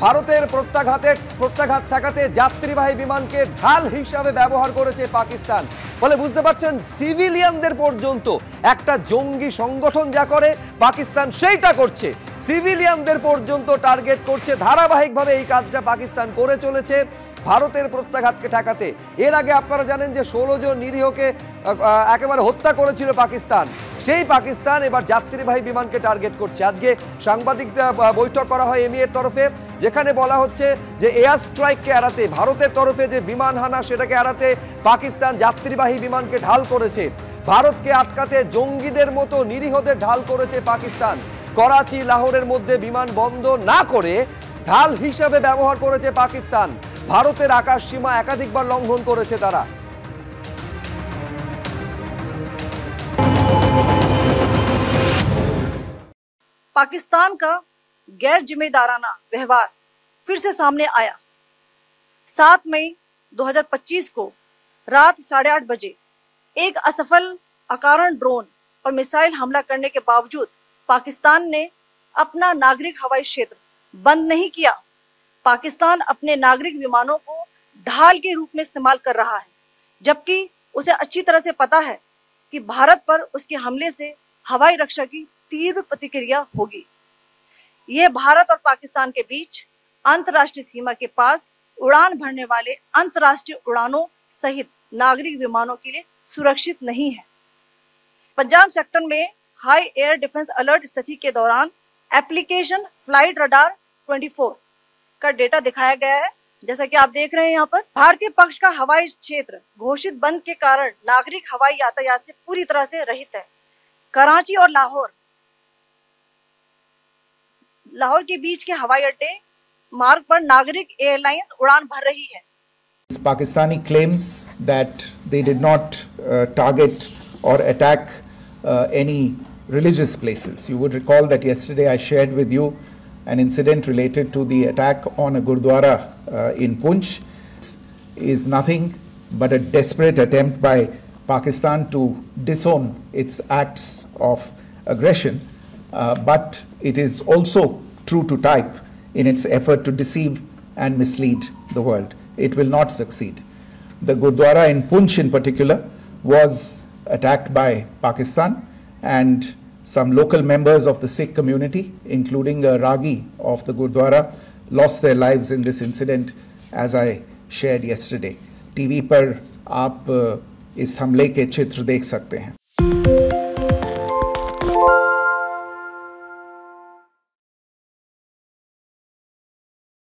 ভারতের প্রত্যাঘাত ঠেকাতে যাত্রীবাহী বিমানকে ঢাল হিসাবে ব্যবহার করেছে পাকিস্তান। ফলে বুঝতে পারছেন সিভিলিয়ানদের পর্যন্ত একটা জঙ্গি সংগঠন যা করে পাকিস্তান সেইটা করছে, সিভিলিয়ানদের পর্যন্ত টার্গেট করছে। ধারাবাহিকভাবে এই কাজটা পাকিস্তান করে চলেছে ভারতের প্রত্যাঘাতকে ঠেকাতে। এর আগে আপনারা জানেন যে 16 জন নিরীহকে একেবারে হত্যা করেছিল পাকিস্তান। সেই পাকিস্তান এবার যাত্রীবাহী বিমানকে টার্গেট করছে। আজকে সাংবাদিকরা বৈঠক করা হয় এমিরের তরফে, যেখানে বলা হচ্ছে যে এয়ার স্ট্রাইককে এড়াতে, ভারতের তরফে যে বিমান হানা সেটাকে এড়াতে পাকিস্তান যাত্রীবাহী বিমানকে ঢাল করেছে। ভারতকে আটকাতে জঙ্গিদের মতো নিরীহদের ঢাল করেছে পাকিস্তান। করাচি লাহোরের মধ্যে বিমান বন্ধ না করে ঢাল হিসাবে ব্যবহার করেছে পাকিস্তান। ভারতের আকাশ সীমা একাধিকবার লঙ্ঘন করেছে তারা। पाकिस्तान का गैर जिम्मेदाराना व्यवहार फिर से सामने आया। 7 मई 2025 को रात 8:30 बजे एक असफल अकारण ड्रोन और मिसाइल हमला करने के बावजूद पाकिस्तान ने अपना नागरिक हवाई क्षेत्र बंद नहीं किया। पाकिस्तान अपने नागरिक विमानों को ढाल के रूप में इस्तेमाल कर रहा है, जबकि उसे अच्छी तरह से पता है कि भारत पर उसके हमले से हवाई रक्षा की तीव्र प्रतिक्रिया होगी। यह भारत और पाकिस्तान के बीच अंतर्राष्ट्रीय सीमा के पास उड़ान भरने वाले अंतर्राष्ट्रीय उड़ानों सहित नागरिक विमानों के लिए सुरक्षित नहीं है। पंजाब सेक्टर में हाई एयर डिफेंस अलर्ट स्थिति के दौरान एप्लीकेशन फ्लाइट रडार 24 का डेटा दिखाया गया है। जैसा कि आप देख रहे हैं यहाँ पर भारतीय पक्ष का हवाई क्षेत्र घोषित बंद के कारण नागरिक हवाई यातायात से पूरी तरह से रहित है। कराची और लाहौर के बीच के हवाई अड्डे मार्ग पर नागरिक एयरलाइंस उड़ान भर रही है। Pakistani claims that they did not target or attack any religious places. You would recall that yesterday I shared with you an incident related to the attack on a Gurdwara in Punch. Is nothing but a desperate attempt by Pakistan to disown its acts of aggression, but it is also true to type in its effort to deceive and mislead the world. It will not succeed. The Gurdwara in Punch in particular was attacked by Pakistan, and some local members of the Sikh community, including a Ragi of the Gurdwara, lost their lives in this incident, as I shared yesterday. TV पर आप इस हमले के चित्र देख सकते हैं।